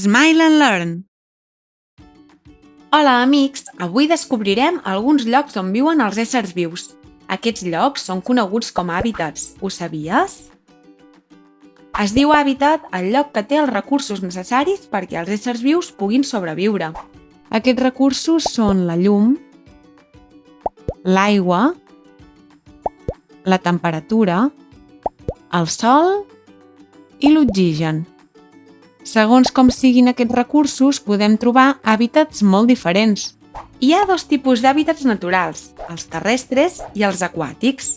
Smile and Learn. Hola, amics! Avui descobrirem alguns llocs on viuen els éssers vius. Aquests llocs són coneguts com a hàbitats. Ho sabies? Es diu hàbitat al lloc que té els recursos necessaris perquè els éssers vius puguin sobreviure. Aquests recursos són la llum, l'aigua, la temperatura, el sol i l'oxigen. Segons com siguin aquests recursos, podem trobar hàbitats molt diferents. Hi ha dos tipus d'hàbitats naturals, els terrestres i els aquàtics.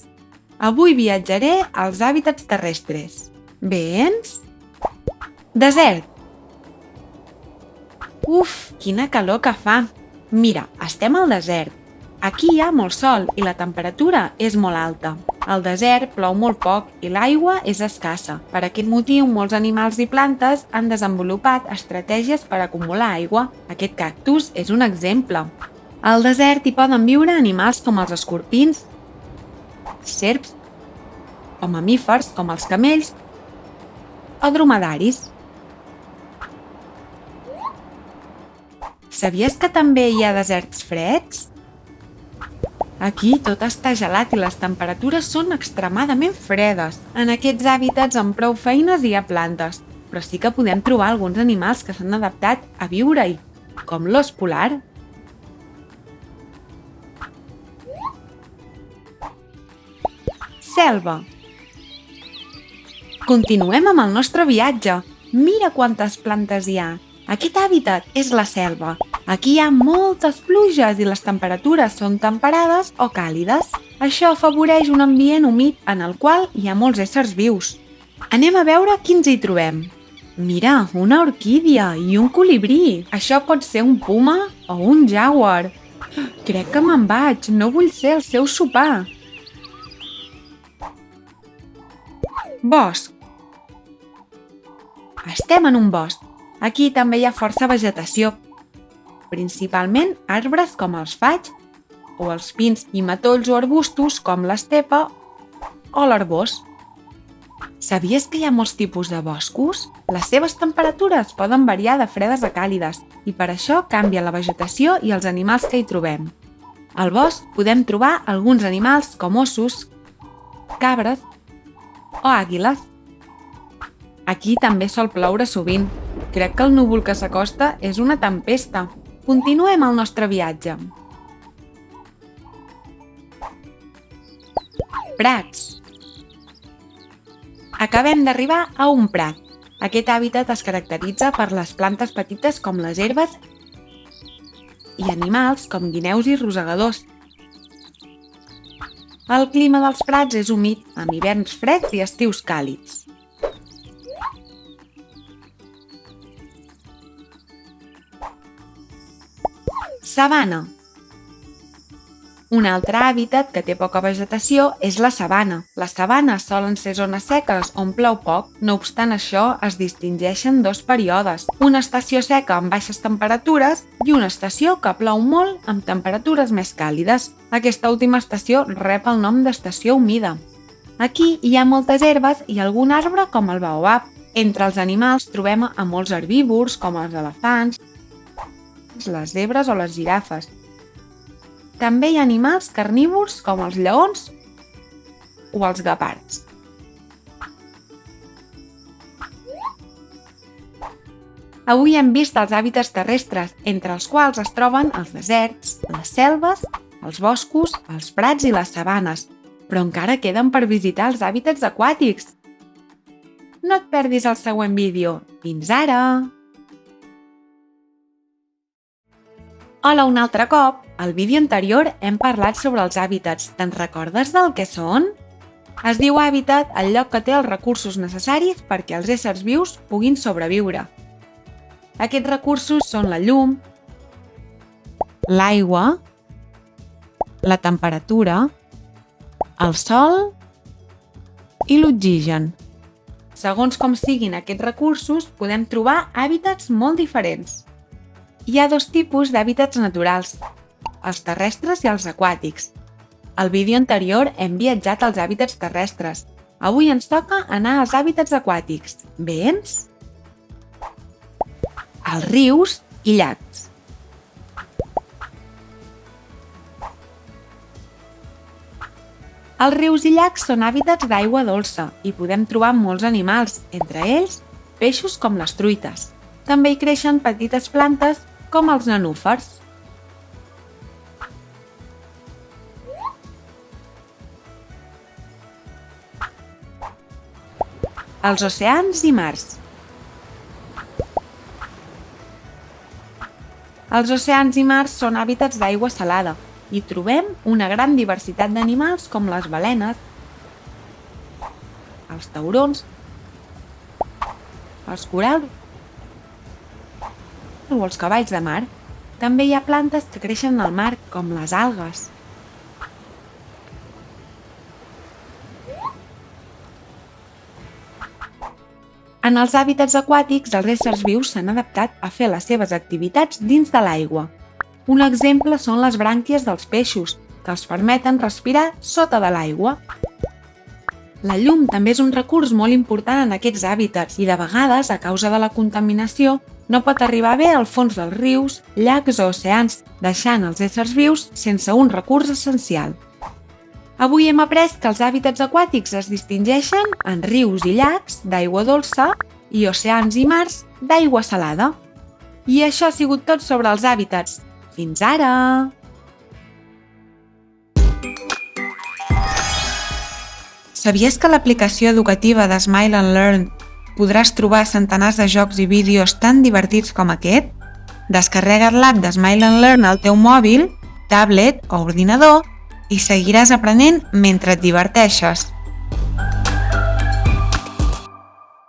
Avui viatjaré als hàbitats terrestres. Vens? Desert. Uf, quina calor que fa! Mira, estem al desert. Aquí hi ha molt sol i la temperatura és molt alta. Al desert plou molt poc i l'aigua és escassa. Per aquest motiu, molts animals i plantes han desenvolupat estratègies per acumular aigua. Aquest cactus és un exemple. Al desert hi poden viure animals com els escorpins, serps o mamífers com els camells o dromedaris. Sabies que també hi ha deserts freds? Aquí tot està gelat i les temperatures són extremadament fredes. En aquests hàbitats amb prou feines hi ha plantes, però sí que podem trobar alguns animals que s'han adaptat a viure-hi, com l'ós polar. Selva. Continuem amb el nostre viatge. Mira quantes plantes hi ha. Aquest hàbitat és la selva. Aquí hi ha moltes pluges i les temperatures són temperades o càlides. Això afavoreix un ambient humit en el qual hi ha molts éssers vius. Anem a veure quins hi trobem. Mira, una orquídia i un colibrí. Això pot ser un puma o un jaguar. Crec que me'n vaig, no vull ser el seu sopar. Bosc. Estem en un bosc. Aquí també hi ha força vegetació, principalment arbres com els faigs o els pins i matolls o arbustos com l'estepa o l'arbós. Sabies que hi ha molts tipus de boscos? Les seves temperatures poden variar de fredes a càlides i per això canvia la vegetació i els animals que hi trobem. Al bosc podem trobar alguns animals com ossos, cabres o àguiles. Aquí també sol ploure sovint. Crec que el núvol que s'acosta és una tempesta. Continuem el nostre viatge. Prats. Acabem d'arribar a un prat. Aquest hàbitat es caracteritza per les plantes petites com les herbes i animals com guineus i rosegadors. El clima dels prats és humit, amb hiverns freds i estius càlids. Sabana. Un altre hàbitat que té poca vegetació és la sabana. Les sabanes solen ser zones seques on plou poc, no obstant això es distingeixen dos períodes. Una estació seca amb baixes temperatures i una estació que plou molt amb temperatures més càlides. Aquesta última estació rep el nom d'estació humida. Aquí hi ha moltes herbes i algun arbre com el baobab. Entre els animals trobem a molts herbívors com els elefants, les zebres o les girafes. També hi ha animals carnívors com els lleons o els guepards. Avui hem vist els hàbitats terrestres, entre els quals es troben els deserts, les selves, els boscos, els prats i les sabanes. Però encara queden per visitar els hàbitats aquàtics. No et perdis el següent vídeo. Fins ara! Hola un altre cop! Al vídeo anterior hem parlat sobre els hàbitats. Te'n recordes del que són? Es diu hàbitat al lloc que té els recursos necessaris perquè els éssers vius puguin sobreviure. Aquests recursos són la llum, l'aigua, la temperatura, el sol i l'oxigen. Segons com siguin aquests recursos, podem trobar hàbitats molt diferents. Hi ha dos tipus d'hàbitats naturals, els terrestres i els aquàtics. Al vídeo anterior hem viatjat als hàbitats terrestres. Avui ens toca anar als hàbitats aquàtics. Vens? els rius i llacs. Els rius i llacs són hàbitats d'aigua dolça i podem trobar molts animals, entre ells peixos com les truites. També hi creixen petites plantes com els nenúfars. Els oceans i mars. Els oceans i mars són hàbitats d'aigua salada i trobem una gran diversitat d'animals com les balenes, els taurons, els corals o els cavalls de mar. També hi ha plantes que creixen al mar com les algues. En els hàbitats aquàtics, els éssers vius s'han adaptat a fer les seves activitats dins de l'aigua. Un exemple són les brànquies dels peixos, que els permeten respirar sota de l'aigua. La llum també és un recurs molt important en aquests hàbitats i de vegades, a causa de la contaminació, no pot arribar bé al fons dels rius, llacs o oceans, deixant els éssers vius sense un recurs essencial. Avui hem après que els hàbitats aquàtics es distingeixen en rius i llacs d'aigua dolça i oceans i mars d'aigua salada. I això ha sigut tot sobre els hàbitats. Fins ara! Sabies que a l'aplicació educativa de Smile and Learn podràs trobar centenars de jocs i vídeos tan divertits com aquest? Descarrega't l'app de Smile and Learn al teu mòbil, tablet o ordinador i seguiràs aprenent mentre et diverteixes.